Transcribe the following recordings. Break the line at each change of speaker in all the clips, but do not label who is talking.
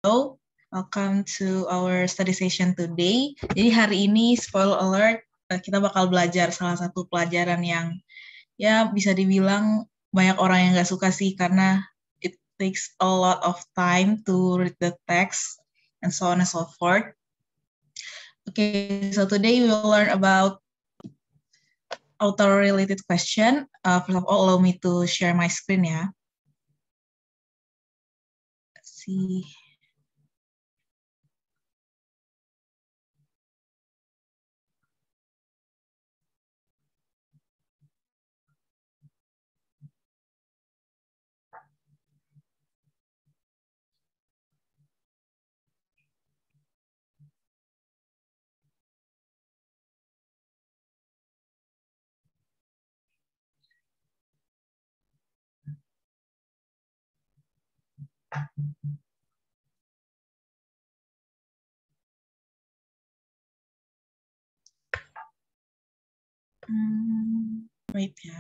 Hello, welcome to our study session today. Jadi hari ini, spoiler alert, kita bakal belajar salah satu pelajaran yang ya bisa dibilang banyak orang yang nggak suka sih karena it takes a lot of time to read the text and so on and so forth. Okay, so today we will learn about auto-related question. First of all, allow me to share my screen ya. Let's see. Wait ya.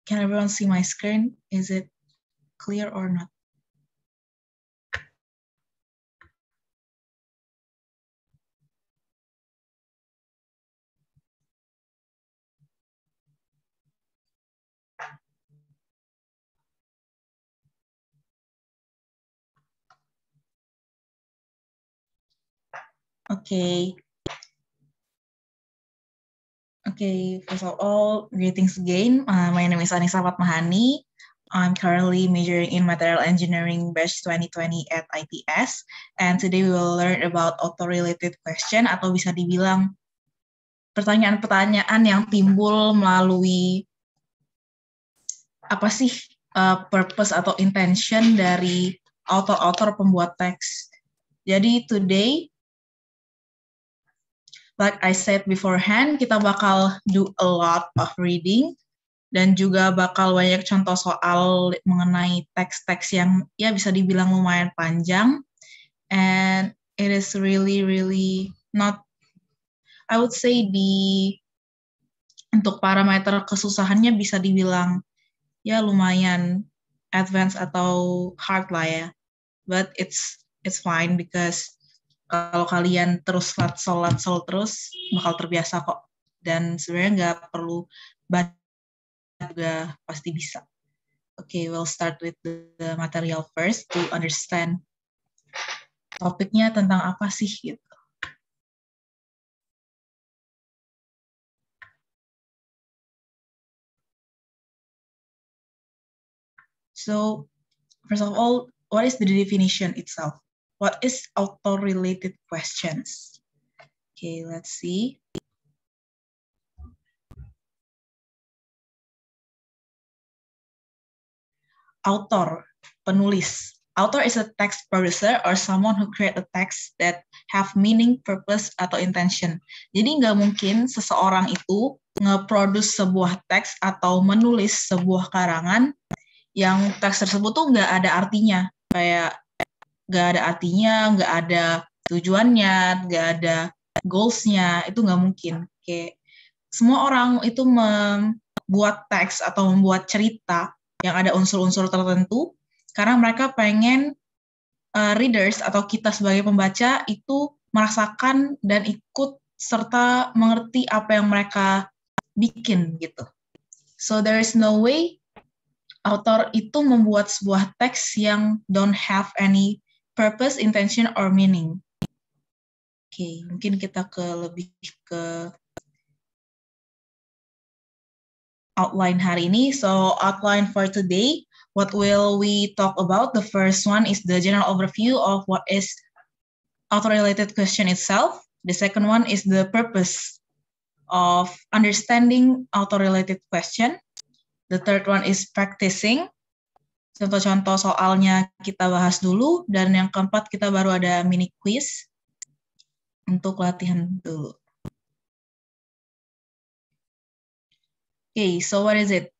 Can everyone see my screen? Is it clear or not? Okay. Okay, first of all, greetings again. My name is Anissa Fatmahani. I'm currently majoring in Material Engineering Batch 2020 at ITS. And today we will learn about auto-related question atau bisa dibilang pertanyaan-pertanyaan yang timbul melalui apa sih purpose atau intention dari author pembuat teks. Jadi today, like I said beforehand, kita bakal do a lot of reading dan juga bakal banyak contoh soal mengenai teks-teks yang ya bisa dibilang lumayan panjang. And it is really not, I would say untuk parameter kesusahannya bisa dibilang ya lumayan advance atau hard lah ya. But it's fine because kalau kalian terus latsol terus bakal terbiasa kok. Dan sebenarnya nggak perlu banyak juga pasti bisa. Okay, we'll start with the material first to understand topiknya tentang apa sih gitu. So, first of all, what is the definition itself? What is auto-related questions? Okay, let's see. Author, penulis. Author is a text producer or someone who create a text that have meaning, purpose, atau intention. Jadi nggak mungkin seseorang itu nge-produce sebuah teks atau menulis sebuah karangan yang teks tersebut tuh nggak ada artinya. Kayak nggak ada artinya, nggak ada tujuannya, nggak ada goals-nya, itu nggak mungkin. Kayak semua orang itu membuat teks atau membuat cerita yang ada unsur-unsur tertentu karena mereka pengen readers atau kita sebagai pembaca itu merasakan dan ikut serta mengerti apa yang mereka bikin gitu. So there is no way author itu membuat sebuah teks yang don't have any purpose, intention, or meaning. Oke, mungkin kita lebih ke outline hari ini. So outline for today, what will we talk about? The first one is the general overview of what is auto-related question itself. The second one is the purpose of understanding auto-related question. The third one is practicing. Contoh-contoh soalnya kita bahas dulu. Dan yang keempat kita baru ada mini quiz untuk latihan dulu. Okay, so what is it?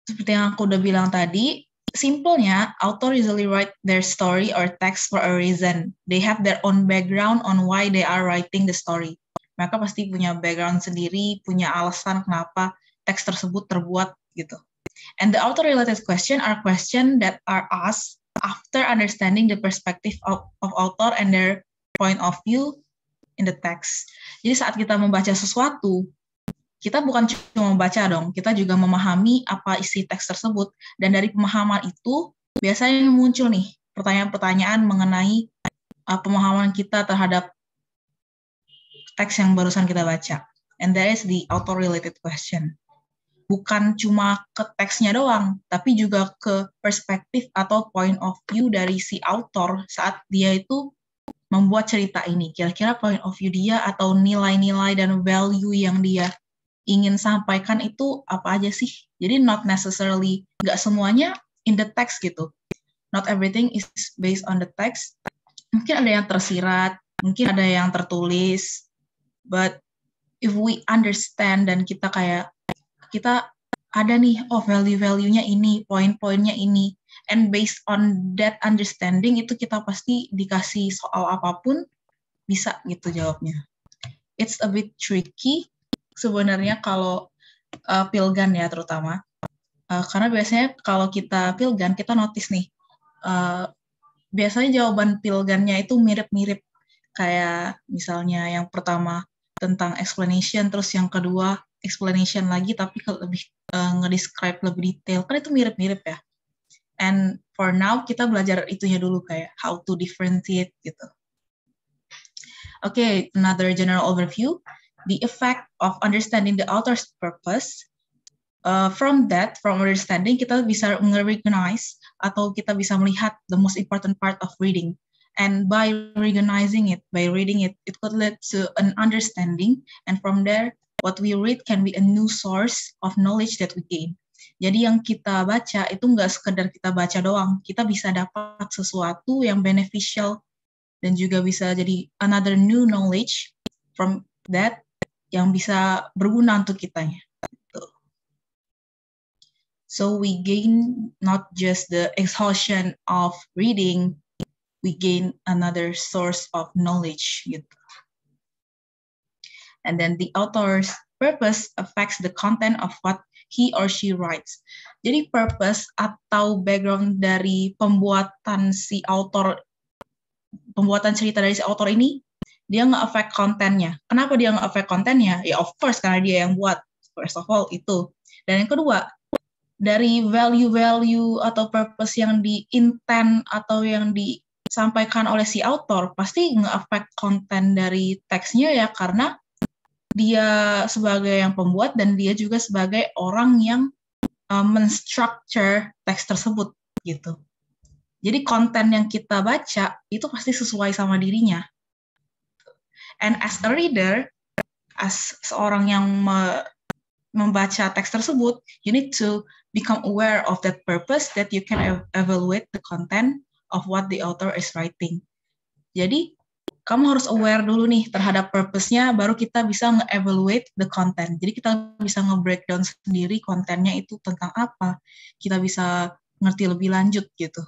Seperti yang aku udah bilang tadi, simpelnya, author usually write their story or text for a reason. They have their own background on why they are writing the story. Mereka pasti punya background sendiri, punya alasan kenapa teks tersebut terbuat gitu. And the author-related question are questions that are asked after understanding the perspective of author and their point of view in the text. Jadi saat kita membaca sesuatu, kita bukan cuma membaca dong, kita juga memahami apa isi teks tersebut. Dan dari pemahaman itu, biasanya muncul nih pertanyaan-pertanyaan mengenai pemahaman kita terhadap teks yang barusan kita baca. And that is the author-related question. Bukan cuma ke teksnya doang, tapi juga ke perspektif atau point of view dari si author saat dia itu membuat cerita ini. Kira-kira point of view dia atau nilai-nilai dan value yang dia ingin sampaikan itu apa aja sih? Jadi not necessarily, nggak semuanya in the text gitu. Not everything is based on the text. Mungkin ada yang tersirat, mungkin ada yang tertulis, but if we understand dan kita ada nih, oh value-value-nya ini, poin-poinnya ini, and based on that understanding itu kita pasti dikasih soal apapun bisa gitu jawabnya. It's a bit tricky sebenarnya kalau Pilgan ya terutama, karena biasanya kalau kita Pilgan kita notice nih, biasanya jawaban Pilgannya itu mirip-mirip, kayak misalnya yang pertama tentang explanation, terus yang kedua explanation lagi tapi lebih nge-describe lebih detail, kan itu mirip-mirip ya. And for now kita belajar itunya dulu, kayak how to differentiate gitu. Okay, another general overview. The effect of understanding the author's purpose. From understanding, kita bisa recognize atau kita bisa melihat the most important part of reading. And by recognizing it, by reading it, it could lead to an understanding. And from there, what we read can be a new source of knowledge that we gain. Jadi yang kita baca itu nggak sekedar kita baca doang, kita bisa dapat sesuatu yang beneficial dan juga bisa jadi another new knowledge from that yang bisa berguna untuk kitanya. So we gain not just the exhaustion of reading, we gain another source of knowledge gitu. And then the author's purpose affects the content of what he or she writes. Jadi purpose atau background dari pembuatan cerita dari si author ini, dia nge-affect kontennya. Kenapa dia nge-affect kontennya? Ya of course karena dia yang buat, first of all itu. Dan yang kedua, dari value-value atau purpose yang di-intend atau yang disampaikan oleh si author, pasti nge-affect konten dari teksnya ya, karena dia sebagai yang pembuat dan dia juga sebagai orang yang men-structure teks tersebut gitu. Jadi konten yang kita baca itu pasti sesuai sama dirinya. And as a reader, as seorang yang membaca teks tersebut, you need to become aware of that purpose that you can evaluate the content of what the author is writing. Jadi, kamu harus aware dulu nih terhadap purpose-nya, baru kita bisa nge-evaluate the content. Jadi kita bisa nge-breakdown sendiri kontennya itu tentang apa. Kita bisa ngerti lebih lanjut gitu.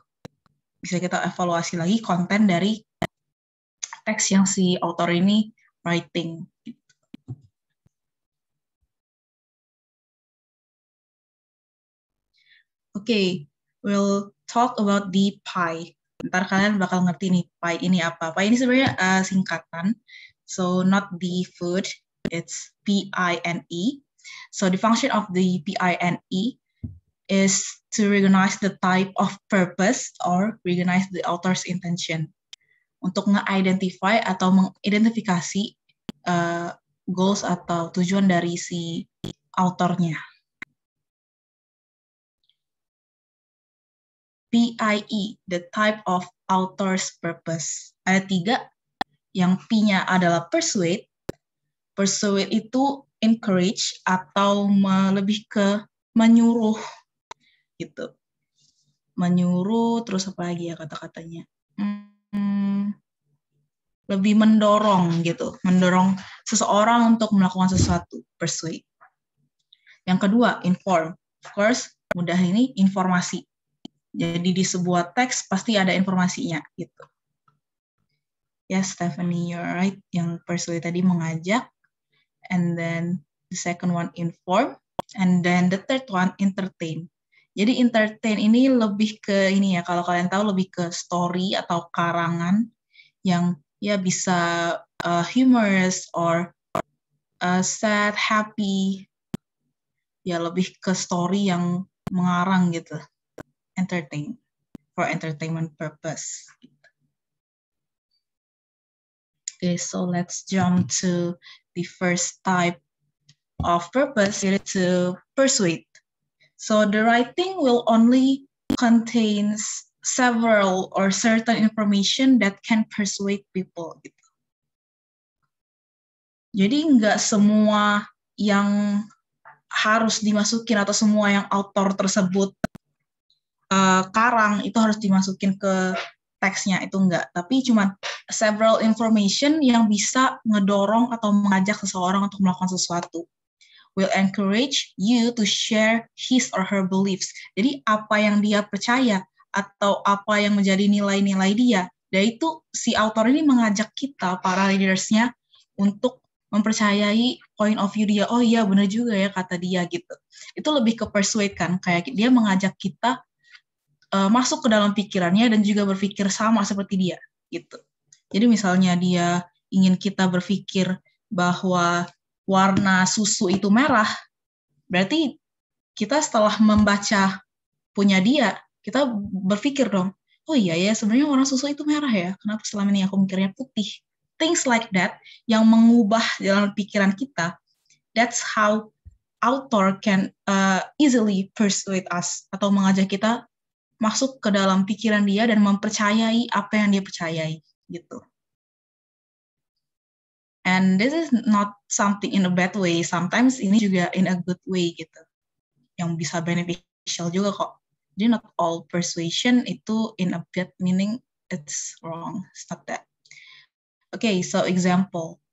Bisa kita evaluasi lagi konten dari teks yang si author ini writing. Okay, we'll talk about the PIE. Ntar kalian bakal ngerti nih PIE ini apa. PIE ini sebenarnya singkatan. So not the food, it's PINE. So the function of the PINE is to recognize the type of purpose or recognize the author's intention. Untuk nge-identify atau mengidentifikasi goals atau tujuan dari si autornya. PIE, the type of author's purpose. Ada 3, yang P-nya adalah persuade. Persuade itu encourage atau lebih ke menyuruh gitu. Menyuruh, terus apa lagi ya kata-katanya? Lebih mendorong gitu, mendorong seseorang untuk melakukan sesuatu, persuade. Yang kedua, inform. Of course, mudah ini informasi. Jadi di sebuah teks pasti ada informasinya gitu. Yes, Stephanie, you're right. Yang persuade tadi mengajak. And then the second one, inform. And then the third one, entertain. Jadi entertain ini lebih ke ini ya, kalau kalian tahu lebih ke story atau karangan yang ya bisa humorous or sad, happy. Ya lebih ke story yang mengarang gitu. Entertain, for entertainment purpose. Okay, so let's jump to the first type of purpose related to persuade. So the writing will only contains several or certain information that can persuade people. Gitu. Jadi nggak semua yang harus dimasukin atau semua yang author tersebut karang itu harus dimasukin ke teksnya, itu enggak, tapi cuma several information yang bisa ngedorong atau mengajak seseorang untuk melakukan sesuatu. Will encourage you to share his or her beliefs. Jadi apa yang dia percaya atau apa yang menjadi nilai-nilai dia, dan itu si author ini mengajak kita, para readersnya, untuk mempercayai point of view dia. Oh iya benar juga ya kata dia gitu. Itu lebih ke persuade kan, kayak dia mengajak kita masuk ke dalam pikirannya dan juga berpikir sama seperti dia gitu. Jadi misalnya dia ingin kita berpikir bahwa warna susu itu merah, berarti kita setelah membaca punya dia, kita berpikir dong, oh iya ya sebenarnya warna susu itu merah ya, kenapa selama ini aku mikirnya putih? Things like that yang mengubah dalam pikiran kita. That's how author can easily persuade us atau mengajak kita masuk ke dalam pikiran dia dan mempercayai apa yang dia percayai gitu. And this is not something in a bad way. Sometimes ini juga in a good way gitu, yang bisa beneficial juga kok. Jadi not all persuasion itu in a bad meaning, it's wrong. It's not that. Okay, so example.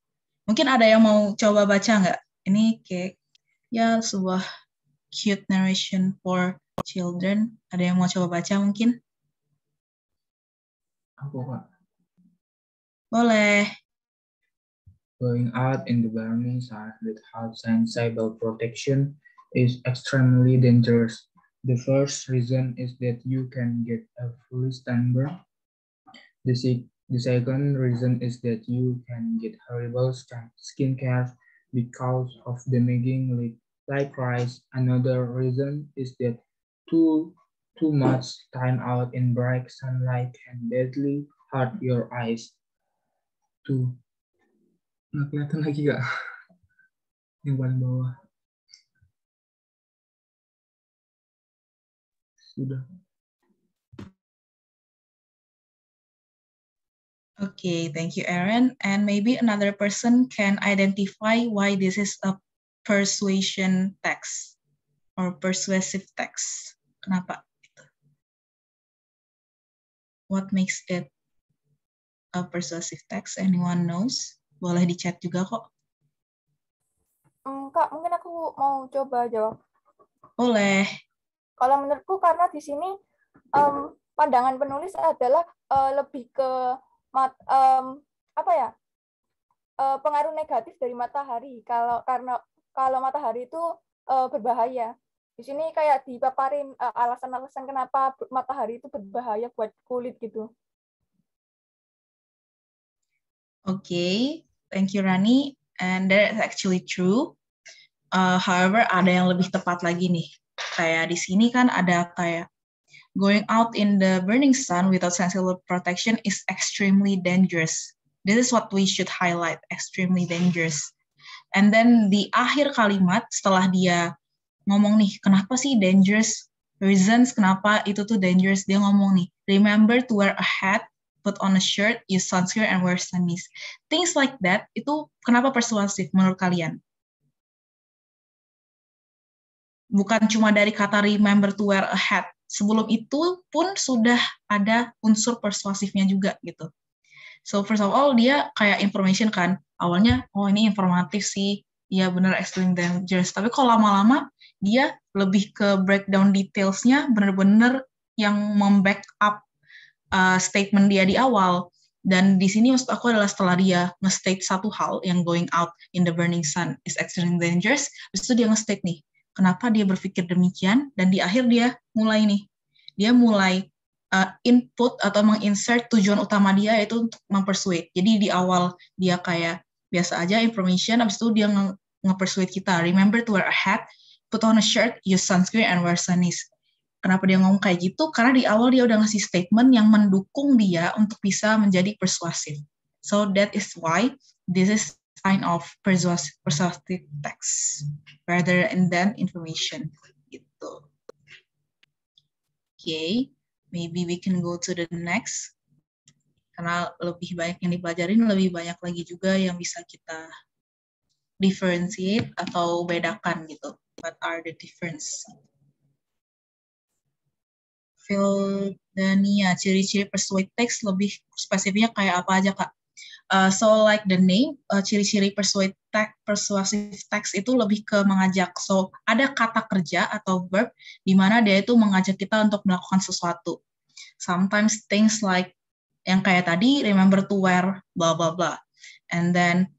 Mungkin ada yang mau coba baca nggak? Ini kayak ya sebuah cute narration for children. Ada yang mau coba baca mungkin?
Aku, Kak.
Boleh.
Going out in the burning sun without sensible protection is extremely dangerous. The first reason is that you can get a foolish sunburn. The second reason is that you can get horrible skin care because of damaging likewise. Another reason is that too much time out in bright sunlight can badly hurt your eyes. Tuh. Nggak kelihatan lagi gak? Yang paling bawah. Sudah.
Okay, thank you, Aaron. And maybe another person can identify why this is a persuasion text or persuasive text. Kenapa? What makes it a persuasive text? Anyone knows? Boleh di chat juga kok.
Kak, mungkin aku mau coba jawab.
Boleh.
Kalau menurutku karena di sini pandangan penulis adalah lebih ke pengaruh negatif dari matahari. Kalau matahari itu berbahaya. Di sini kayak dipaparin alasan-alasan kenapa matahari itu berbahaya buat kulit gitu.
Okay, thank you Rani. And that's actually true. However, ada yang lebih tepat lagi nih. Kayak di sini kan ada kayak going out in the burning sun without sensible protection is extremely dangerous. This is what we should highlight, extremely dangerous. And then di akhir kalimat setelah dia ngomong nih, kenapa sih dangerous? Reasons kenapa itu tuh dangerous, dia ngomong nih, remember to wear a hat, put on a shirt, use sunscreen, and wear sunnies. Things like that, itu kenapa persuasif menurut kalian? Bukan cuma dari kata remember to wear a hat. Sebelum itu pun sudah ada unsur persuasifnya juga gitu. So first of all, dia kayak information kan. Awalnya, oh ini informatif sih, ya benar extreme dangerous. Tapi kalau lama-lama, Dia lebih ke breakdown detailsnya, bener-bener yang membackup statement dia di awal. Dan di sini maksud aku adalah setelah dia nge-state satu hal yang going out in the burning sun is extremely dangerous, terus itu dia nge-state nih, kenapa dia berpikir demikian, dan di akhir dia mulai input atau menginsert tujuan utama dia yaitu untuk mempersuade. Jadi di awal dia kayak biasa aja information, habis itu dia nge-persuade kita, remember to wear a hat, put on a shirt, use sunscreen, and wear sunnies. Kenapa dia ngomong kayak gitu? Karena di awal dia udah ngasih statement yang mendukung dia untuk bisa menjadi persuasif. So that is why this is kind of persuasive text rather than information. Gitu. Okay, maybe we can go to the next. Karena lebih banyak yang dipelajarin, lebih banyak lagi juga yang bisa kita differentiate atau bedakan gitu. What are the difference? Fildania, ciri-ciri persuasive text lebih spesifiknya kayak apa aja, Kak? So like the name, ciri-ciri persuasive text itu lebih ke mengajak. So ada kata kerja atau verb di mana dia itu mengajak kita untuk melakukan sesuatu. Sometimes things like yang kayak tadi, remember to wear blah blah blah. And then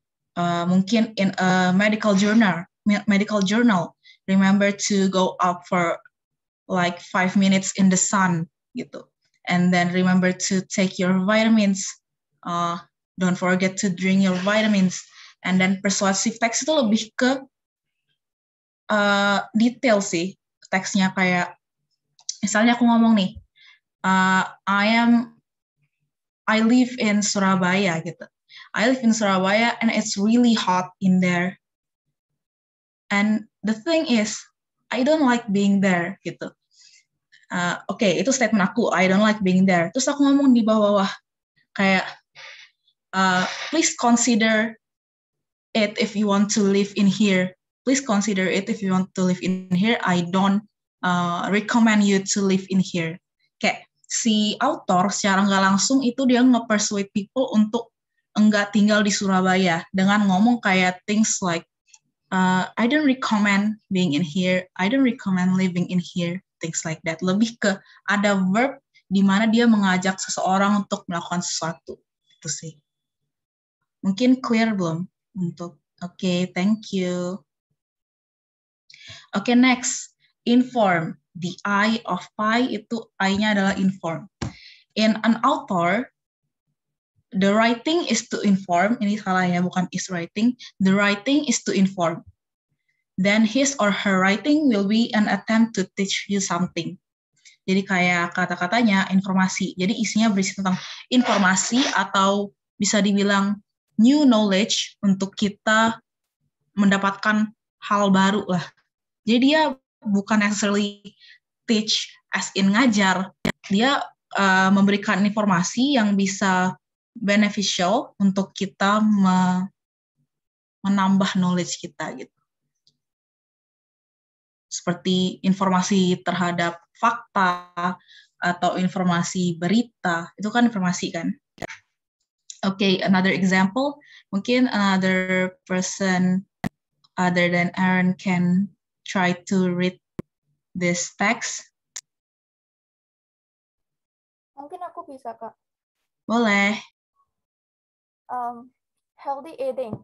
mungkin in a medical journal, remember to go out for like 5 minutes in the sun gitu. And then remember to take your vitamins. Don't forget to drink your vitamins. And then persuasive text itu lebih ke detail sih teksnya, kayak misalnya aku ngomong nih, I live in Surabaya gitu. I live in Surabaya and it's really hot in there. And the thing is, I don't like being there gitu. Oke, itu statement aku. I don't like being there. Terus aku ngomong di bawah-bawah kayak, please consider it if you want to live in here. Please consider it if you want to live in here. I don't recommend you to live in here. Kayak si author secara nggak langsung itu dia nge-persuade people untuk enggak tinggal di Surabaya dengan ngomong kayak things like, I don't recommend being in here. I don't recommend living in here. Things like that. Lebih ke ada verb di mana dia mengajak seseorang untuk melakukan sesuatu. Itu sih. Mungkin clear belum? Oke, thank you. Oke, next. Inform. The I of pi itu I-nya adalah inform. In an author, the writing is to inform. Ini salah ya, bukan is writing. The writing is to inform. Then his or her writing will be an attempt to teach you something. Jadi kayak kata-katanya informasi. Jadi isinya berisi tentang informasi atau bisa dibilang new knowledge untuk kita mendapatkan hal baru lah. Jadi dia bukan necessarily teach as in ngajar. Dia memberikan informasi yang bisa beneficial untuk kita menambah knowledge kita gitu. Seperti informasi terhadap fakta atau informasi berita, itu kan informasi kan. Okay, another example, mungkin another person other than Aaron can try to read this text.
Mungkin aku bisa, Kak.
Boleh.
Healthy eating.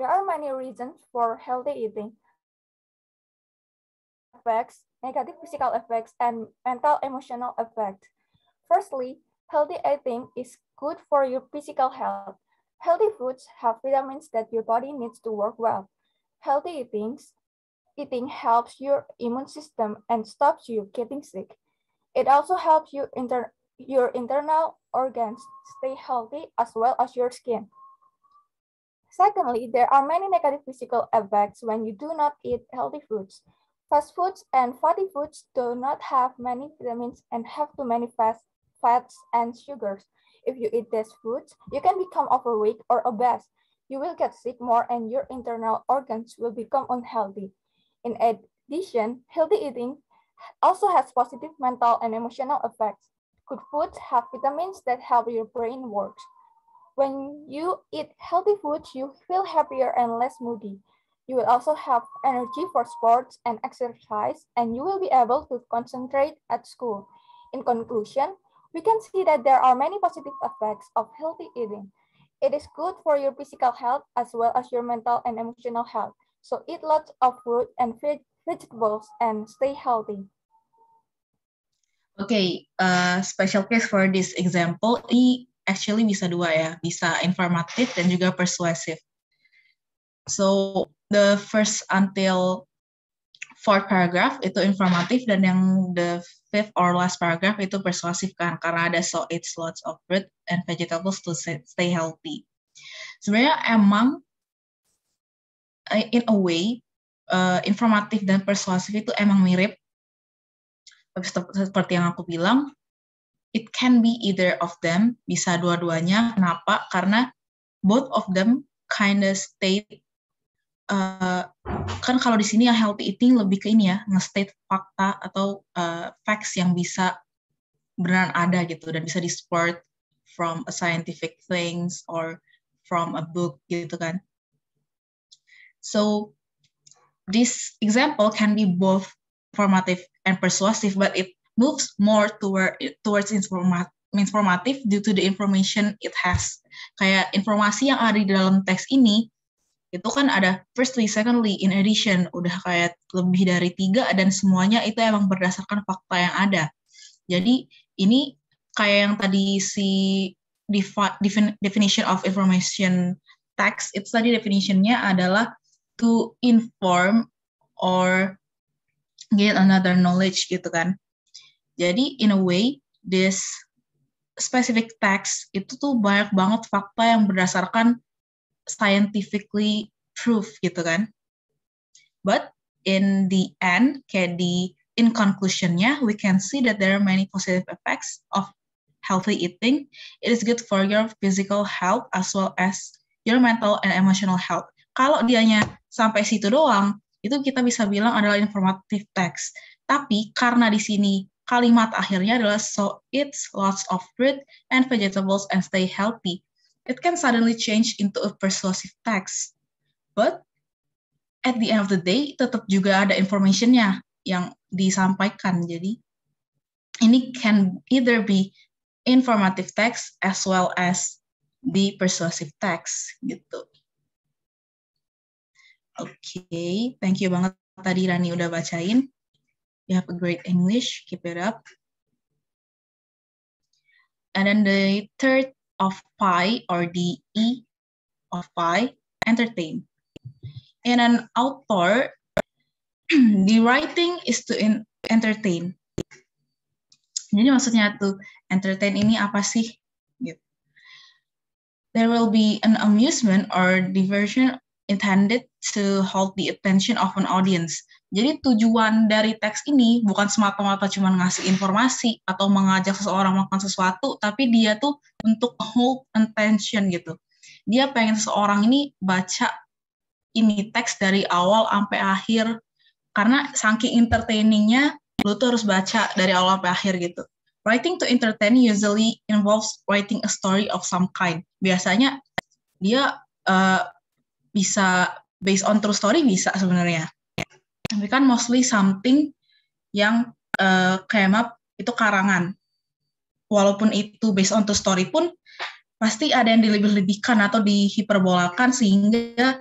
There are many reasons for healthy eating. Effects, negative physical effects, and mental emotional effects. Firstly, healthy eating is good for your physical health. Healthy foods have vitamins that your body needs to work well. Healthy eating helps your immune system and stops you getting sick. It also helps your internal organs stay healthy as well as your skin. Secondly, there are many negative physical effects when you do not eat healthy foods. Fast foods and fatty foods do not have many vitamins and have too many fats and sugars. If you eat these foods, you can become overweight or obese. You will get sick more and your internal organs will become unhealthy. In addition, healthy eating also has positive mental and emotional effects. Good foods have vitamins that help your brain work. When you eat healthy foods, you feel happier and less moody. You will also have energy for sports and exercise, and you will be able to concentrate at school. In conclusion, we can see that there are many positive effects of healthy eating. It is good for your physical health as well as your mental and emotional health. So eat lots of fruit and vegetables and stay healthy.
Okay, special case for this example, ini actually bisa dua ya, bisa informatif dan juga persuasif. So, the first until fourth paragraph itu informatif dan yang the fifth or last paragraph itu persuasif kan, karena ada so eat lots of fruit and vegetables to stay healthy. Sebenarnya emang in a way informatif dan persuasif itu emang mirip. Seperti yang aku bilang, it can be either of them, bisa dua-duanya. Kenapa? Karena both of them kind of state, kan kalau di sini ya healthy eating lebih ke ini ya, nge-state fakta atau facts yang bisa beneran ada gitu, dan bisa di-support from a scientific things or from a book gitu kan. So, this example can be both informative and persuasive, but it moves more towards informative due to the information it has. Kayak informasi yang ada di dalam teks ini, itu kan ada firstly, secondly, in addition, udah kayak lebih dari 3, dan semuanya itu emang berdasarkan fakta yang ada. Jadi ini kayak yang tadi si definition of information text, itu tadi definitionnya adalah to inform or get another knowledge gitu kan. Jadi in a way, this specific text itu tuh banyak banget fakta yang berdasarkan scientifically proof gitu kan. But in the end, kayak in conclusionnya, we can see that there are many positive effects of healthy eating. It is good for your physical health as well as your mental and emotional health. Kalau dianya sampai situ doang, itu kita bisa bilang adalah informative text. Tapi karena di sini kalimat akhirnya adalah so eat lots of fruit and vegetables and stay healthy, it can suddenly change into a persuasive text. But at the end of the day, tetap juga ada information-nya yang disampaikan. Jadi ini can either be informative text as well as the persuasive text gitu. Okay, thank you banget tadi Rani udah bacain. You have a great English, keep it up. And then the third of pi, or the E of pi, entertain. In an author, the writing is to entertain. Jadi maksudnya tuh, entertain ini apa sih? Gitu. There will be an amusement or diversion intended to hold the attention of an audience. Jadi tujuan dari teks ini bukan semata-mata cuma ngasih informasi atau mengajak seseorang melakukan sesuatu, tapi dia tuh untuk hold attention gitu. Dia pengen seseorang ini baca ini teks dari awal sampai akhir, karena saking entertainingnya, lu tuh harus baca dari awal sampai akhir gitu. Writing to entertain usually involves writing a story of some kind. Biasanya dia bisa based on true story, bisa sebenarnya. Tapi kan mostly something yang kayak map itu karangan. Walaupun itu based on true story pun pasti ada yang dilebih-lebihkan atau dihiperbolakan sehingga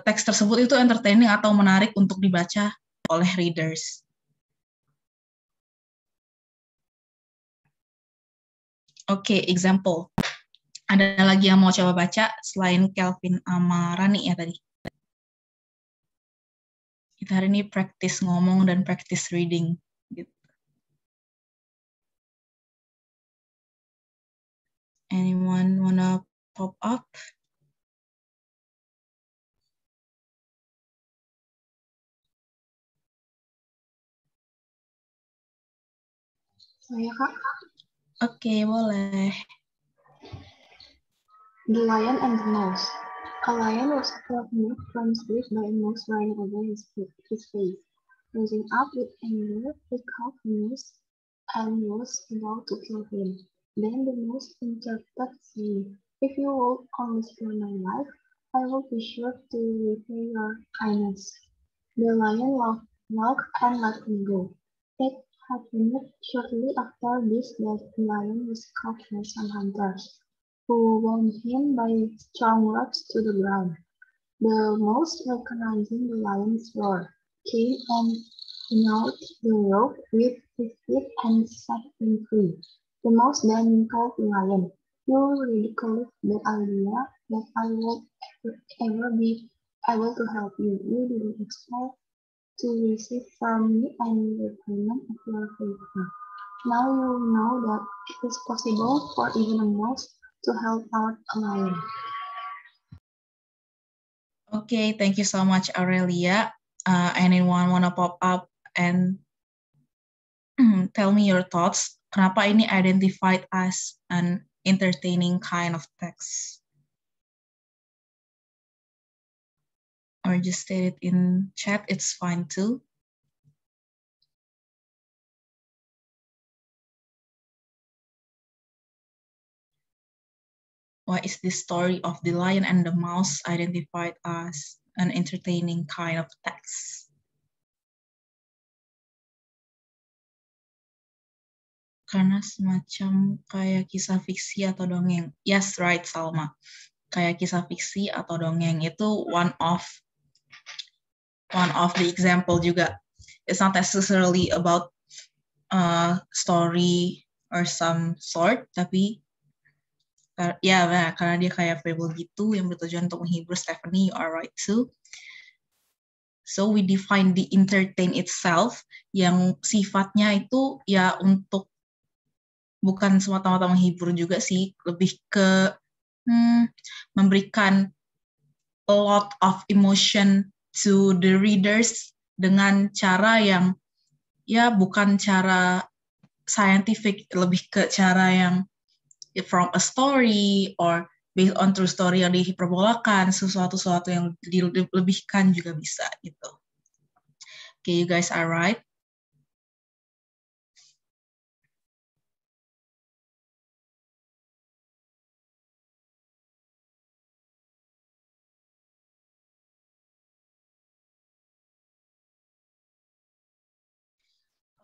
teks tersebut itu entertaining atau menarik untuk dibaca oleh readers. Oke, example. Ada lagi yang mau coba baca selain Kelvin sama Rani ya tadi? Kita hari ini practice ngomong dan practice reading. Gitu. Anyone wanna pop up?
Saya Kak.
Oke, boleh.
The Lion and the Mouse. A lion was moved from sleep by a mouse lying over his face. Rising up with anger, he caught the mouse and was about to kill him. Then the mouse interrupted, saying, "If you will only spare my life, I will be sure to repay your kindness. The lion laughed and let him go. It happened shortly after this that the lion was caught by some hunters, who wound him by strong ropes to the ground. The mouse, recognizing the lion's roar, came and gnawed the rope with his teeth and set him free. The mouse then told the lion, "You ridiculous that idea that I would ever be able to help you. You didn't expect to receive from me any repayment of your favor. Now you know that it is possible for even a mouse to help out a lion."
Okay, thank you so much, Aurelia. Anyone wanna pop up and tell me your thoughts? Kenapa ini identified as an entertaining kind of text? Or just state it in chat, it's fine too. Why is this story of the lion and the mouse identified as an entertaining kind of text? Karena semacam kayak kisah fiksi atau dongeng. Yes, right, Salma. Kayak kisah fiksi atau dongeng itu one of the example juga. It's not necessarily about a story or some sort, tapi ya, karena dia kayak fable gitu yang bertujuan untuk menghibur. Stephanie, you are right too. So we define the entertain itself yang sifatnya itu ya untuk bukan semata-mata menghibur juga sih, lebih ke memberikan a lot of emotion to the readers dengan cara yang ya bukan cara scientific, lebih ke cara yang from a story or based on true story yang dihiperbolakan, sesuatu yang dilebihkan juga bisa gitu. Okay, you guys are right.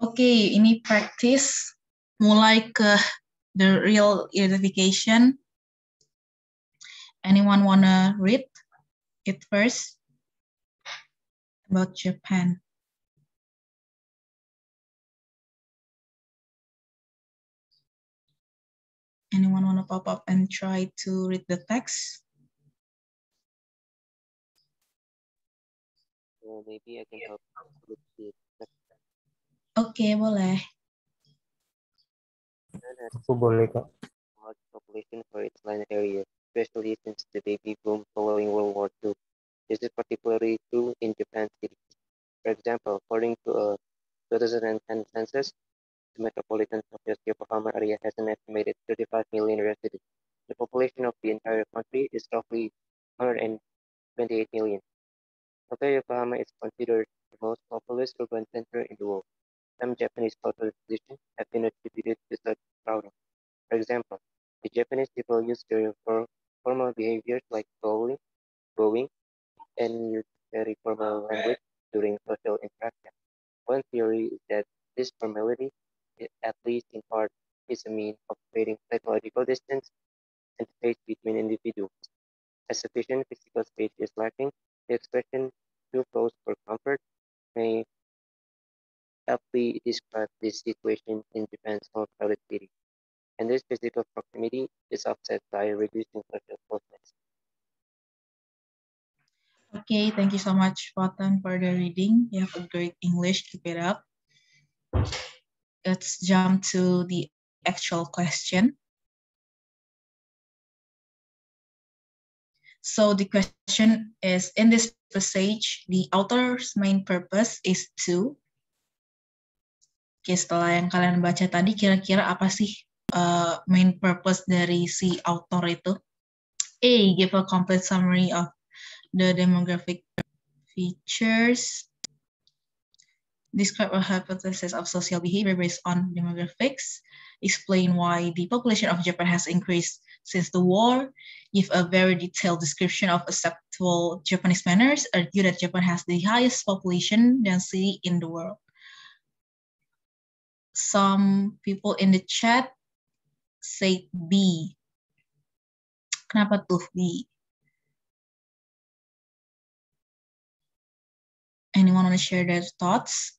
Okay, ini practice mulai ke the real identification. Anyone wanna read it first? About Japan. Anyone wanna pop up and try to read the text?
Well, maybe I can help with the
Okay, boleh.
Aku boleh, Kak.
large population for its land area, especially since the baby boom following World War II. This is particularly true in Japan cities. For example, according to a 2010 census, the metropolitan Tokyo's Yokohama area has an estimated 35 million residents. The population of the entire country is roughly 128 million. Tokyo Yokohama is considered the most populous urban center in the world. Some Japanese cultural traditions have been attributed to such crowding. For example, the Japanese people use their formal behaviors like bowing, and use very formal language during social interaction. One theory is that this formality, at least in part, is a means of creating psychological distance and space between individuals. As sufficient physical space is lacking, the expression too close for comfort may aptly describe this situation in Japan's home crowded city. And this physical proximity is offset by reducing social closeness.
Okay, thank you so much, Potan, for the reading. You have a great English. Keep it up. Let's jump to the actual question. So the question is, in this passage, the author's main purpose is to... Oke, setelah yang kalian baca tadi, kira-kira apa sih main purpose dari si author itu? A, give a complete summary of the demographic features. describe a hypothesis of social behavior based on demographics, explain why the population of Japan has increased since the war, give a very detailed description of acceptable Japanese manners, argue that Japan has the highest population density in the world. Some people in the chat say B. Kenapa tuh B? Anyone want to share their thoughts?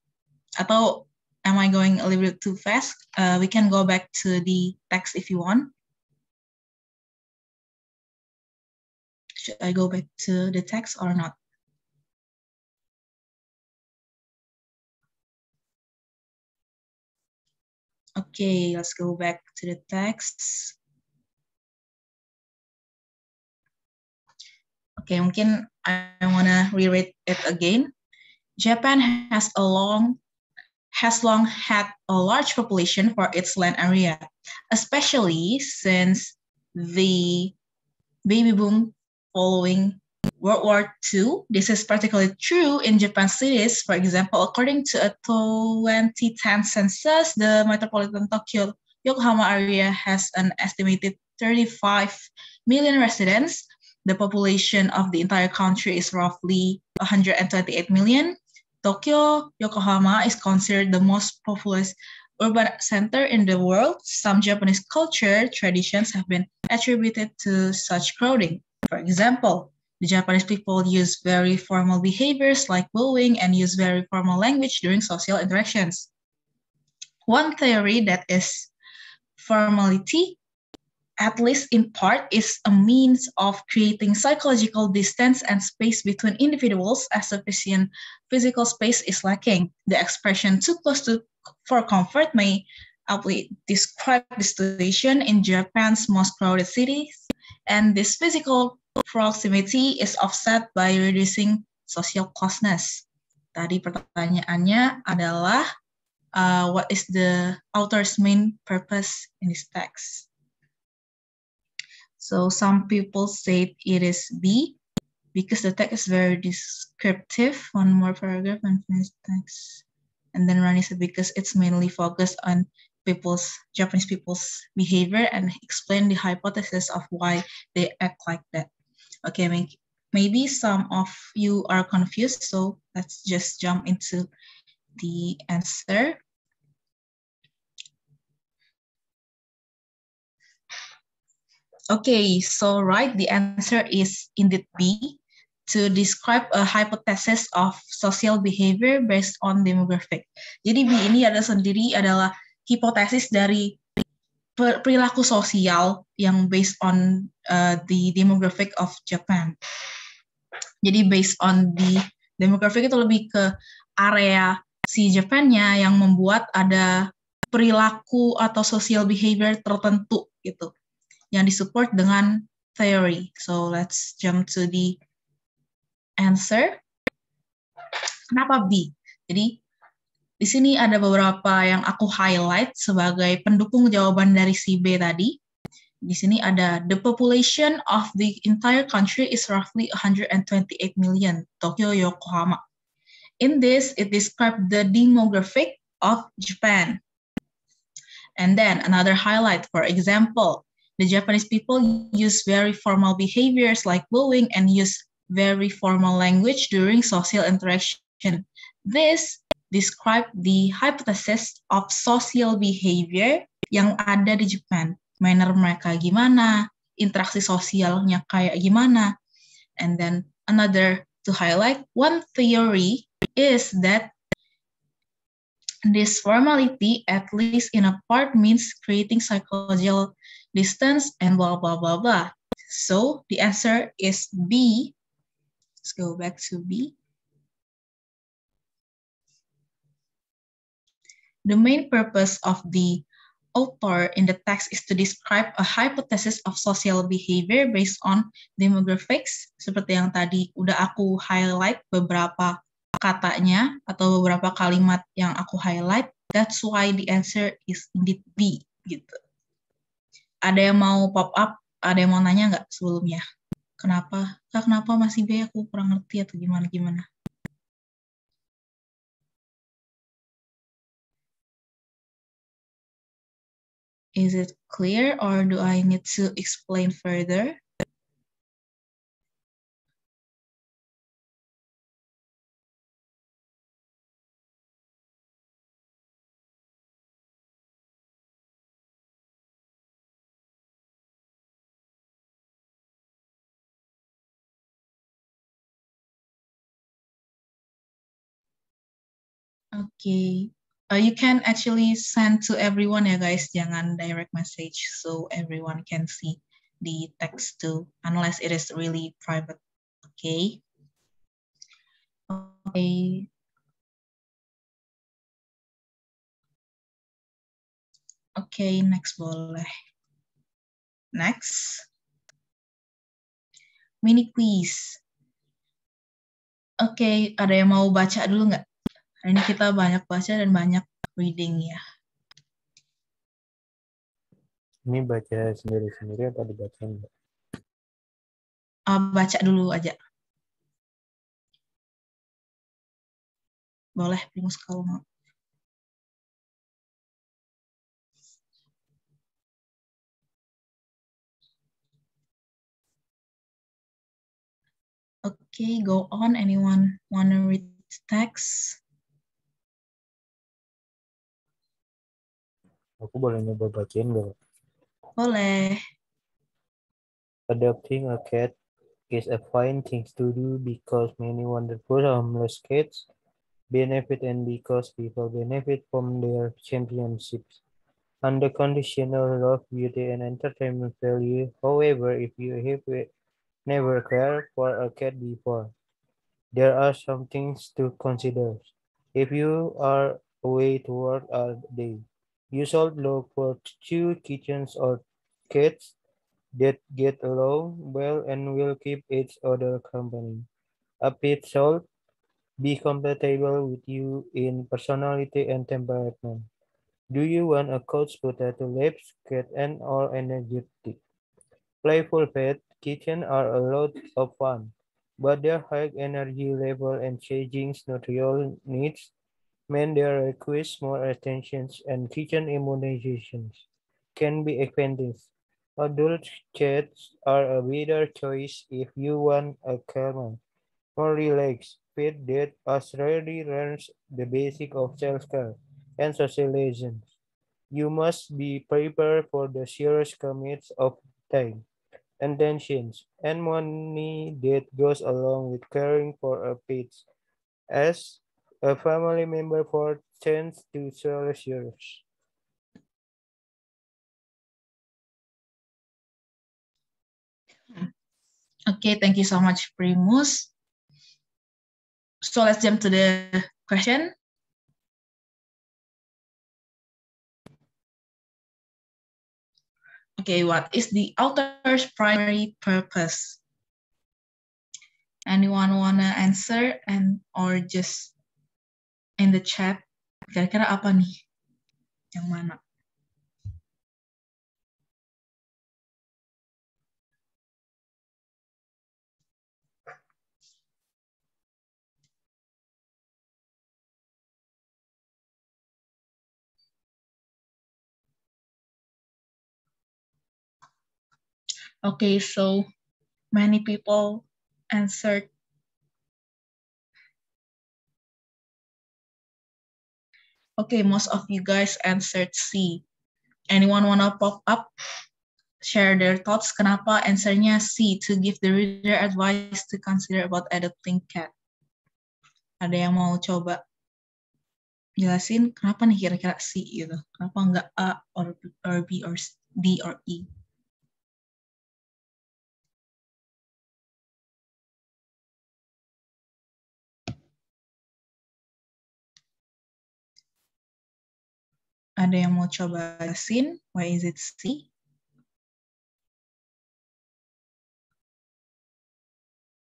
Atau am I going a little bit too fast? We can go back to the text if you want. Should I go back to the text or not? Okay, let's go back to the text. Okay, mungkin I want to reread it again. Japan has long had a large population for its land area, especially since the baby boom following World War II. This is particularly true in Japan cities. For example, according to a 2010 census, the metropolitan Tokyo Yokohama area has an estimated 35 million residents. The population of the entire country is roughly 128 million. Tokyo, Yokohama is considered the most populous urban center in the world. Some Japanese culture traditions have been attributed to such crowding. For example, the Japanese people use very formal behaviors like bowing and use very formal language during social interactions. One theory that is formality, at least in part, is a means of creating psychological distance and space between individuals as sufficient physical space is lacking. The expression too close for comfort may aptly describe the situation in Japan's most crowded cities, and this physical proximity is offset by reducing social closeness. Tadi pertanyaannya adalah, what is the author's main purpose in this text? So some people say it is B, because the text is very descriptive. One more paragraph and finish text. And then Rani said because it's mainly focused on Japanese people's behavior and explain the hypothesis of why they act like that. Okay, maybe some of you are confused, so let's just jump into the answer. Okay, so right, the answer is indeed B, to describe a hypothesis of social behavior based on demographic. Jadi B ini adalah hipotesis dari perilaku sosial yang based on the demographic of Japan. Jadi based on the demographic itu lebih ke area si Japannya yang membuat ada perilaku atau social behavior tertentu gitu, yang disupport dengan theory. So let's jump to the answer. Kenapa B? Jadi di sini ada beberapa yang aku highlight sebagai pendukung jawaban dari si B tadi. Di sini ada the population of the entire country is roughly 128 million, Tokyo, Yokohama. In this, it describes the demographic of Japan. And then another highlight, for example, the Japanese people use very formal behaviors like bowing and use very formal language during social interaction. This describe the hypothesis of social behavior yang ada di Japan. Manner mereka gimana, interaksi sosialnya kayak gimana. And then another to highlight, one theory is that this formality, at least in a part, means creating psychological distance and blah, blah, blah, blah. So the answer is B. Let's go back to B. The main purpose of the author in the text is to describe a hypothesis of social behavior based on demographics. Seperti yang tadi udah aku highlight beberapa katanya atau beberapa kalimat yang aku highlight. That's why the answer is indeed B. Gitu. Ada yang mau pop up? Ada yang mau nanya nggak sebelumnya? Kenapa? Kenapa masih B? Aku kurang ngerti atau gimana? Is it clear or do I need to explain further? Okay. You can actually send to everyone ya guys, jangan direct message so everyone can see the text too, unless it is really private. Okay. Okay. Okay, next boleh. Next. Mini quiz. Oke, ada yang mau baca dulu nggak? Hari ini kita banyak baca dan banyak reading ya.
Ini baca sendiri-sendiri atau dibaca enggak?
Baca dulu aja. Boleh, Primus kalau mau. Okay, go on. Anyone want to read text?
Aku boleh nyoba bacain nggak?
Boleh.
Adopting a cat is a fine thing to do because many wonderful homeless cats benefit and because people benefit from their championships. Under conditional love, beauty, and entertainment value, however, if you have never cared for a cat before, there are some things to consider. If you are away to work all day, you should look for two kittens or cats that get along well and will keep each other company. A pet should be compatible with you in personality and temperament. Do you want a couch potato lips, cat and or energetic? Playful pet kittens are a lot of fun, but their high energy level and changing nutritional needs mean they require more attention and kitchen immunizations can be expensive. Adult cats are a better choice if you want a calmer, more relaxed pet that already learns the basic of self-care and socialization. You must be prepared for the serious commits of time, attentions, and money that goes along with caring for a pet. As a family member for tends to cherish yours.
Okay, thank you so much, Primus. So let's jump to the question. Okay, what is the author's primary purpose? Anyone wanna answer or just in the chat? Kira-kira apa nih? Yang mana? Okay, so many people answered. Okay, most of you guys answered C. Anyone wanna pop up? Share their thoughts. Kenapa answernya C, to give the reader advice to consider about adopting cat. Ada yang mau coba jelasin kenapa nih kira-kira C gitu? Kenapa nggak A or B or D or E? Ada yang mau coba jelasin? Why is it C?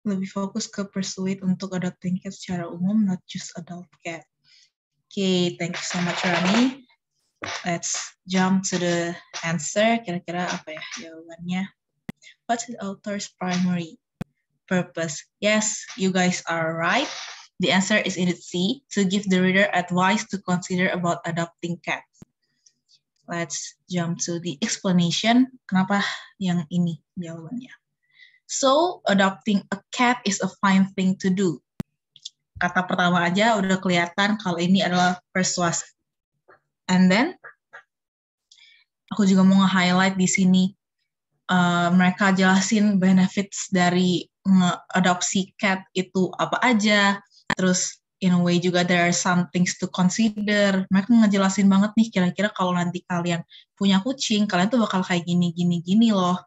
Lebih fokus ke persuade untuk adopting cat secara umum, not just adult cat. Okay, thank you so much, Rani. Let's jump to the answer. Kira-kira apa ya jawabannya? What's the author's primary purpose? Yes, you guys are right. The answer is in C, to give the reader advice to consider about adopting cats. Let's jump to the explanation. Kenapa yang ini jawabannya? So, adopting a cat is a fine thing to do. Kata pertama aja udah kelihatan kalau ini adalah persuasive. And then, aku juga mau nge-highlight di sini, mereka jelasin benefits dari adopsi cat itu apa aja. Terus, in a way juga there are some things to consider. Mereka ngejelasin banget nih, kira-kira kalau nanti kalian punya kucing, kalian tuh bakal kayak gini loh.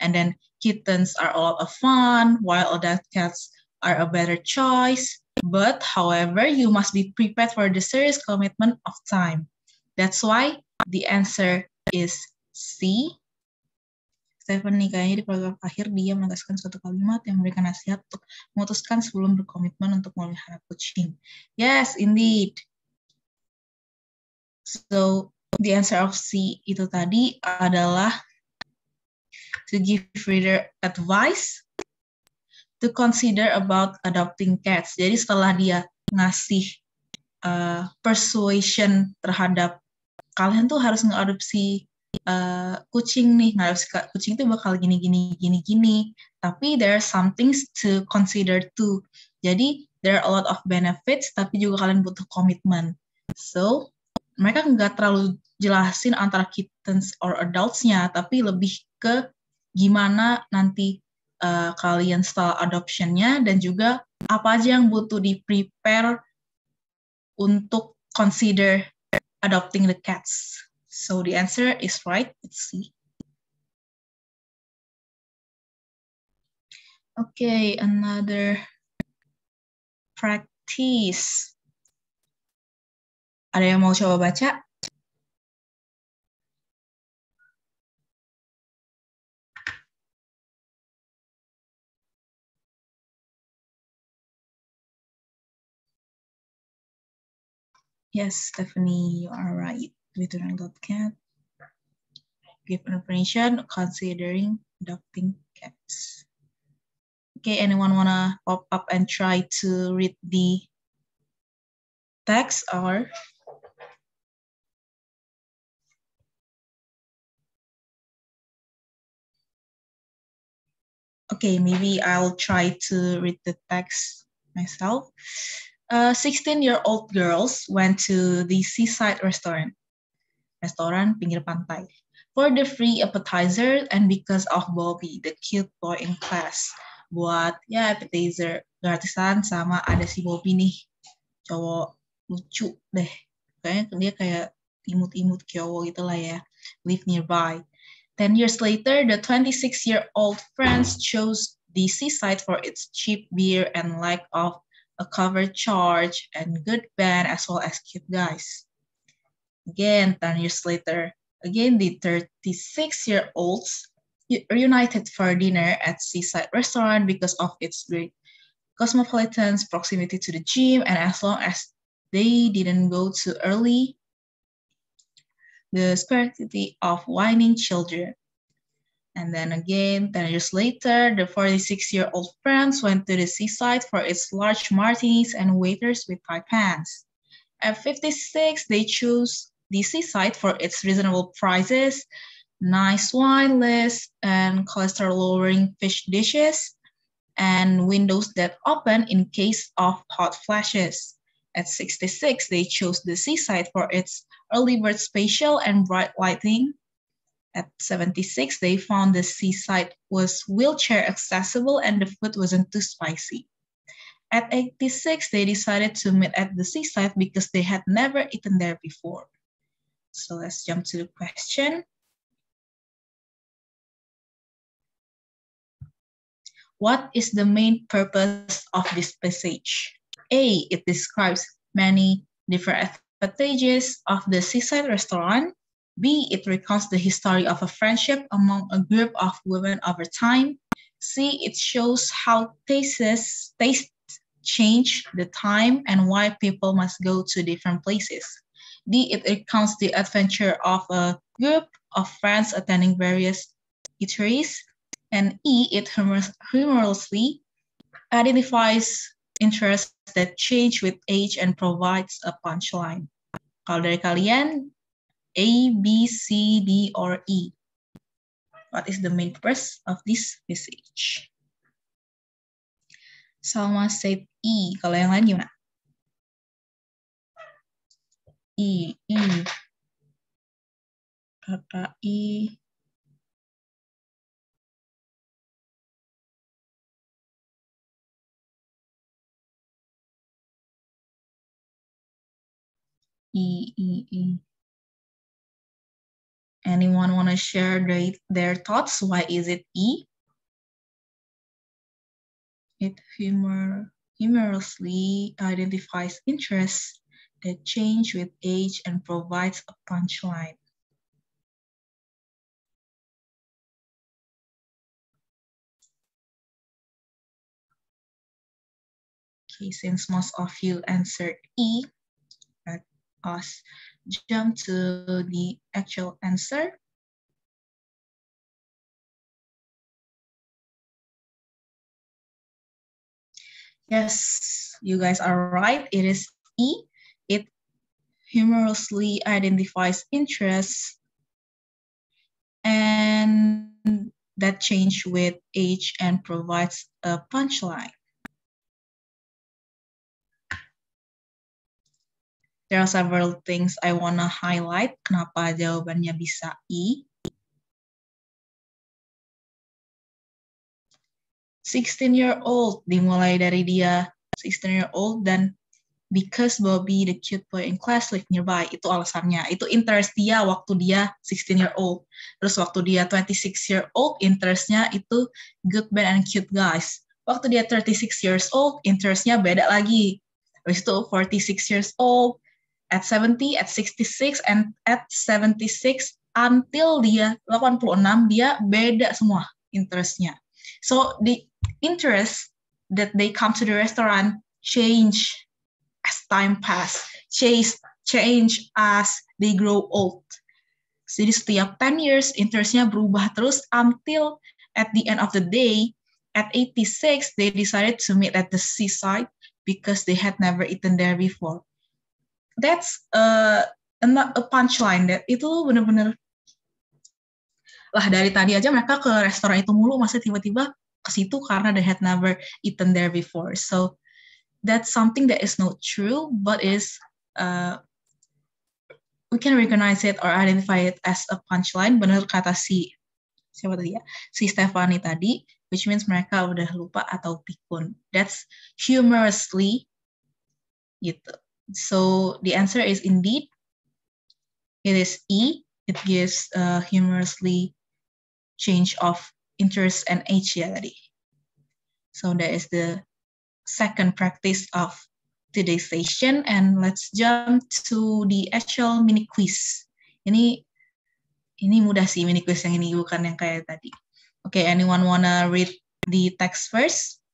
And then, kittens are a lot of fun, while adult cats are a better choice. But, however, you must be prepared for the serious commitment of time. That's why the answer is C. Stephanie kayaknya di paragraf akhir dia menegaskan suatu kalimat yang memberikan nasihat untuk memutuskan sebelum berkomitmen untuk memelihara kucing. Yes, indeed. So, the answer of C itu tadi adalah to give reader advice to consider about adopting cats. Jadi setelah dia ngasih persuasion terhadap kalian tuh harus ngeadopsi kucing nih, ngeadopsi kucing itu bakal gini. Tapi there are some things to consider too. Jadi there are a lot of benefits, tapi juga kalian butuh komitmen. So mereka nggak terlalu jelasin antara kittens or adults-nya, tapi lebih ke gimana nanti kalian setelah adoption-nya dan juga apa aja yang butuh di-prepare untuk consider adopting the cats. So the answer is right, it's C. Okay, another practice. Ada yang mau coba baca? Yes, Stephanie, you are right. Cat. Give information considering adopting cats. Okay, anyone wanna pop up and try to read the text or? Okay, maybe I'll try to read the text myself. 16-year-old girls went to the seaside restaurant, restoran pinggir pantai, for the free appetizer and because of Bobby, the cute boy in class. Buat ya appetizer gratisan sama ada si Bobby nih, cowok lucu deh. Kayaknya dia kayak imut-imut cowok gitu lah ya, live nearby. 10 years later, the 26-year-old friends chose the seaside for its cheap beer and lack of a cover charge and good band as well as cute guys. Again, 10 years later, again the 36-year-olds reunited for dinner at seaside restaurant because of its great cosmopolitan proximity to the gym, and as long as they didn't go too early, the scarcity of whining children. And then again, 10 years later, the 46-year-old friends went to the seaside for its large martinis and waiters with tight pants. At 56, they chose the seaside for its reasonable prices, nice wine list, and cholesterol-lowering fish dishes, and windows that open in case of hot flashes. At 66, they chose the seaside for its early bird special and bright lighting. At 76, they found the seaside was wheelchair accessible and the food wasn't too spicy. At 86, they decided to meet at the seaside because they had never eaten there before. So let's jump to the question. What is the main purpose of this passage? A, it describes many different advantages of the seaside restaurant. B, it recounts the history of a friendship among a group of women over time. C, it shows how tastes change the time and why people must go to different places. D, it recounts the adventure of a group of friends attending various eateries. And E, it humorously identifies interests that change with age and provides a punchline. Kalau dari kalian, A, B, C, D, or E? What is the main purpose of this message? Salma said E. Kalau yang lain gimana? E. Kata E. E. Anyone want to share their thoughts? Why is it E? It humorously identifies interests that change with age and provides a punchline. Okay, since most of you answered E, let us jump to the actual answer. Yes, you guys are right. It is E. It humorously identifies interests and that change with age and provides a punchline. There are several things I want to highlight. Kenapa jawabannya bisa E? 16-year-old dimulai dari dia 16-year-old dan because Bobby the cute boy in class live nearby, itu alasannya. Itu interest dia waktu dia 16-year-old. Terus waktu dia 26-year-old, interestnya itu good man and cute guys. Waktu dia 36 years old, interestnya beda lagi. Habis itu 46 years old, at 70, at 66, and at 76, until dia 86, dia beda semua interestnya. So the interest that they come to the restaurant change as time pass, change as they grow old. Jadi setiap 10 years, interestnya berubah terus until at the end of the day, at 86, they decided to meet at the seaside because they had never eaten there before. That's a punchline. That itu benar-benar lah, dari tadi aja mereka ke restoran itu mulu, masa tiba-tiba ke situ karena they had never eaten there before. So that's something that is not true, but is we can recognize it or identify it as a punchline. Benar kata siapa tadi ya? Si Stephanie tadi, which means mereka udah lupa atau pikun. That's humorously gitu. So the answer is indeed it is E. It gives humorously change of interest and age ya tadi. So that is the second practice of today's session, and let's jump to the actual mini quiz. Ini mudah sih mini quiz yang ini, bukan yang kayak tadi. Okay, anyone wanna read the text first?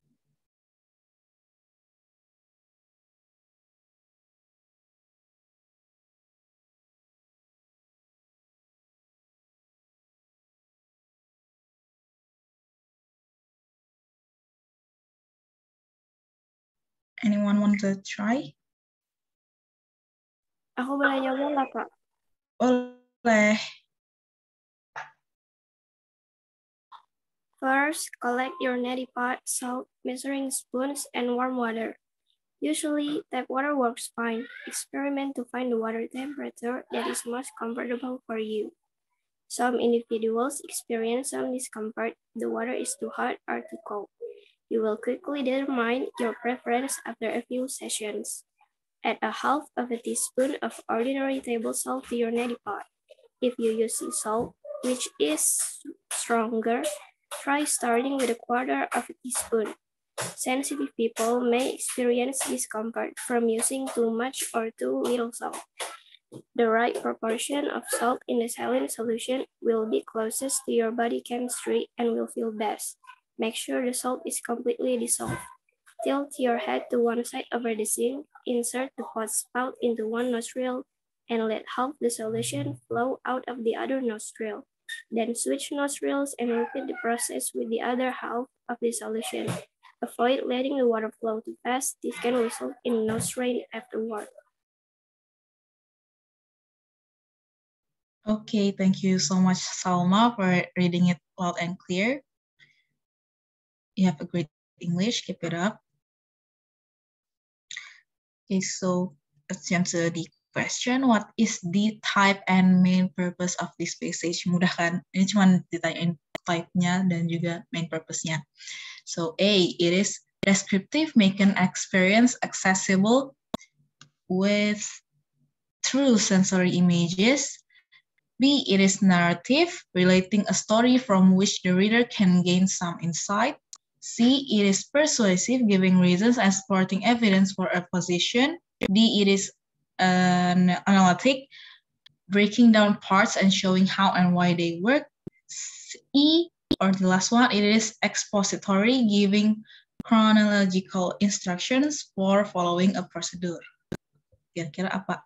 Anyone want to try?
Aku boleh nyoba nggak, Kak?
Boleh.
First, collect your neti pot, salt, measuring spoons, and warm water. Usually, tap water works fine. Experiment to find the water temperature that is most comfortable for you. Some individuals experience some discomfort if the water is too hot or too cold. You will quickly determine your preference after a few sessions. Add a half of a teaspoon of ordinary table salt to your neti pot. If you use sea salt, which is stronger, try starting with a quarter of a teaspoon. Sensitive people may experience discomfort from using too much or too little salt. The right proportion of salt in the saline solution will be closest to your body chemistry and will feel best. Make sure the salt is completely dissolved. Tilt your head to one side over the sink, insert the pot spout into one nostril, and let half the solution flow out of the other nostril. Then switch nostrils and repeat the process with the other half of the solution. Avoid letting the water flow too fast. This can result in nose rain afterward.
Okay, thank you so much, Salma, for reading it loud and clear. You have a great English, keep it up. Okay, so let's answer the question. What is the type and main purpose of this passage? Mudah kan? Ini cuma ditanyain type-nya dan juga main purpose-nya. So A, it is descriptive, make an experience accessible with through sensory images. B, it is narrative, relating a story from which the reader can gain some insight. C, it is persuasive, giving reasons and supporting evidence for a position. D, it is analytic, breaking down parts and showing how and why they work. E, or the last one, it is expository, giving chronological instructions for following a procedure. Kira-kira apa?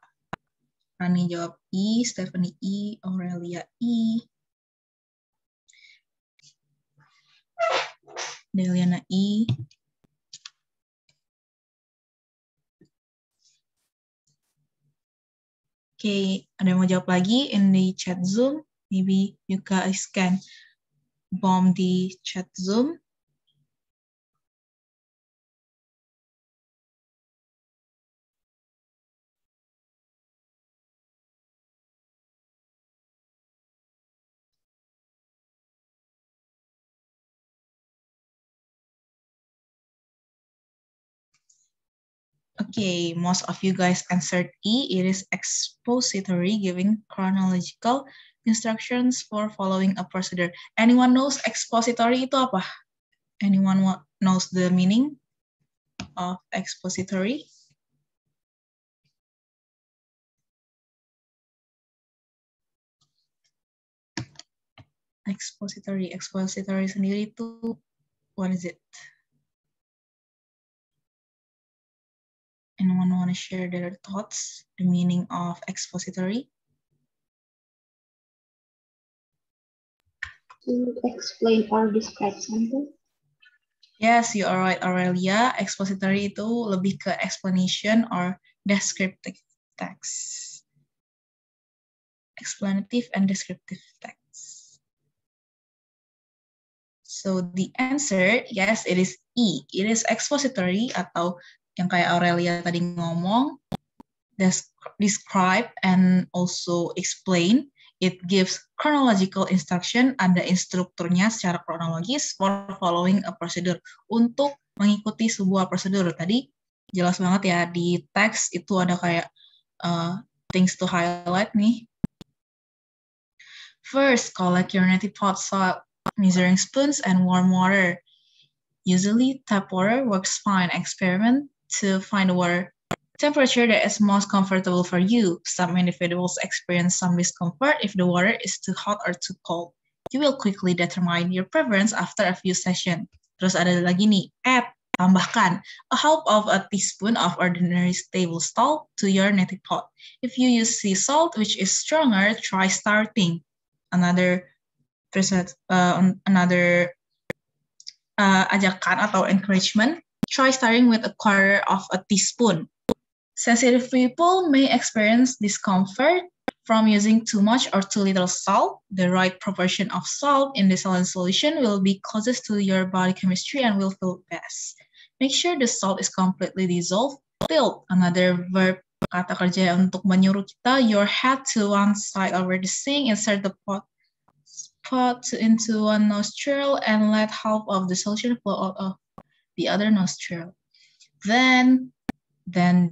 Rani jawab E, Stephanie E, Aurelia E, Deliana E. Oke, ada yang mau jawab lagi in the chat Zoom? Maybe you guys can bomb the chat Zoom. Okay, most of you guys answered E. It is expository, giving chronological instructions for following a procedure. Anyone knows expository itu apa? Anyone knows the meaning of expository? Expository sendiri itu, what is it? Anyone want to share their thoughts, the meaning of expository?
To explain or describe something.
Yes, you are right, Aurelia. Expository itu lebih ke explanation or descriptive text. Explanative and descriptive text. So the answer, yes, it is E. It is expository atau yang kayak Aurelia tadi ngomong, describe and also explain. It gives chronological instruction, ada instrukturnya secara kronologis for following a procedure, untuk mengikuti sebuah prosedur. Tadi jelas banget ya, di teks itu ada kayak things to highlight nih. First, collect your neti pot, salt, measuring spoons, and warm water. Usually, tap water works fine. Experiment to find the water temperature that is most comfortable for you. Some individuals experience some discomfort if the water is too hot or too cold. You will quickly determine your preference after a few sessions. Terus ada lagi nih, add, tambahkan a half of a teaspoon of ordinary table salt to your neti pot. If you use sea salt, which is stronger, try starting. Another ajakan atau encouragement, try starting with a quarter of a teaspoon. Sensitive people may experience discomfort from using too much or too little salt. The right proportion of salt in the saline solution will be closest to your body chemistry and will feel best. Make sure the salt is completely dissolved. Tilt, another verb, kata kerja untuk menyuruh kita. Your head to one side over the sink, insert the pot into one nostril and let half of the solution flow out of the other nostril. Then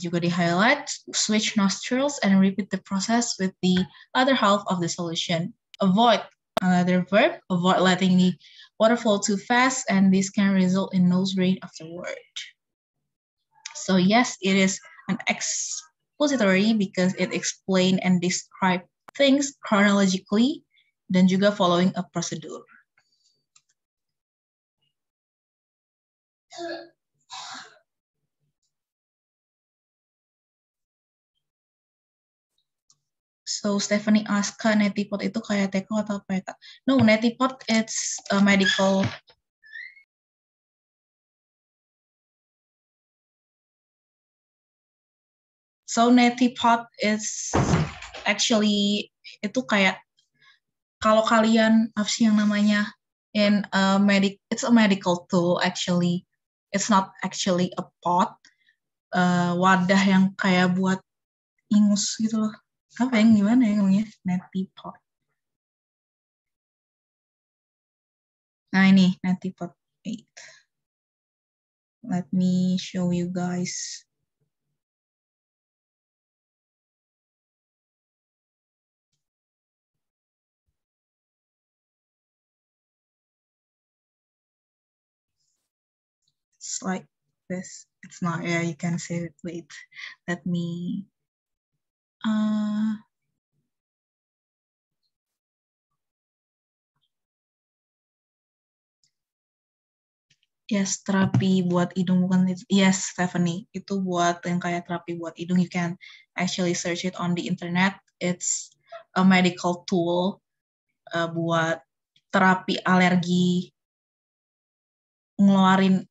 juga di highlight, switch nostrils and repeat the process with the other half of the solution. Avoid, another verb, avoid letting the water flow too fast, and this can result in nose rain afterward. So yes, it is an expository because it explains and describes things chronologically dan juga following a procedure. So Stephanie asked, neti pot itu kayak teko atau apa ya? No, neti pot it's a medical. So neti pot is actually Itu kayak kalau kalian apa sih yang namanya it's a medical tool actually. It's not actually a pot. Wadah yang kayak buat ingus gitu loh. Apa yang gimana ya ngomongnya? Neti pot. Nah ini neti pot. Wait. Let me show you guys. It's like this. It's not, yeah, you can see it. Wait, let me, yes, terapi buat hidung bukan itu. Yes, Stephanie, itu buat yang kayak terapi buat hidung. You can actually search it on the internet. It's a medical tool buat terapi alergi, ngeluarin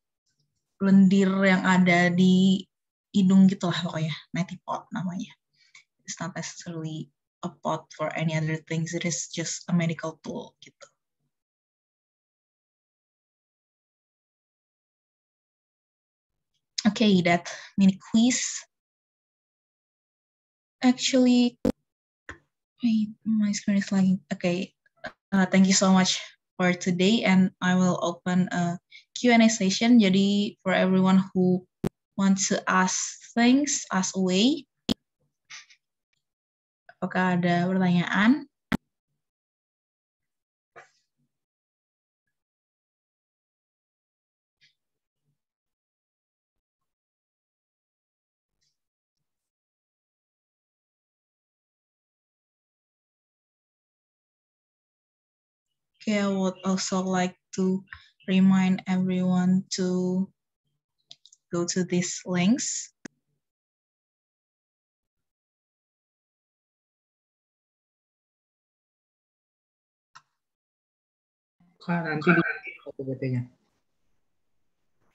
lendir yang ada di hidung gitu lah pokoknya. Neti pot namanya. It's not necessarily a pot for any other things. It is just a medical tool gitu. Okay, that mini quiz. Actually, wait, my screen is lagging. Okay, thank you so much for today, and I will open a Q&A session. Jadi for everyone who wants to ask things, ask away. Apakah ada pertanyaan? Okay, I would also like to remind everyone to go to these links.
Kak, nanti di PPT-nya.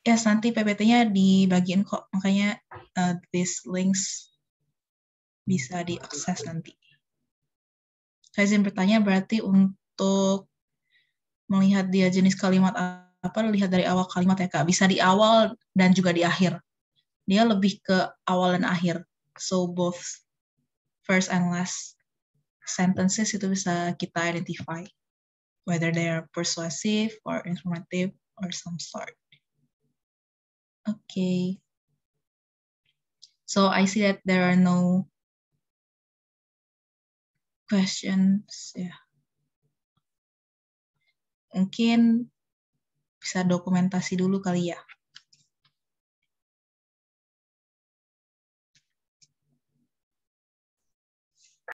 Yes, nanti PPT-nya dibagiin kok, makanya these links bisa diakses nanti. Saya izin bertanya berarti untuk melihat dia jenis kalimat apa, lihat dari awal kalimat ya Kak, bisa di awal dan juga di akhir. Dia lebih ke awal dan akhir. So both first and last sentences itu bisa kita identify. Whether they are persuasive or informative or some sort. Okay. So I see that there are no questions. Ya. Mungkin bisa dokumentasi dulu kali ya.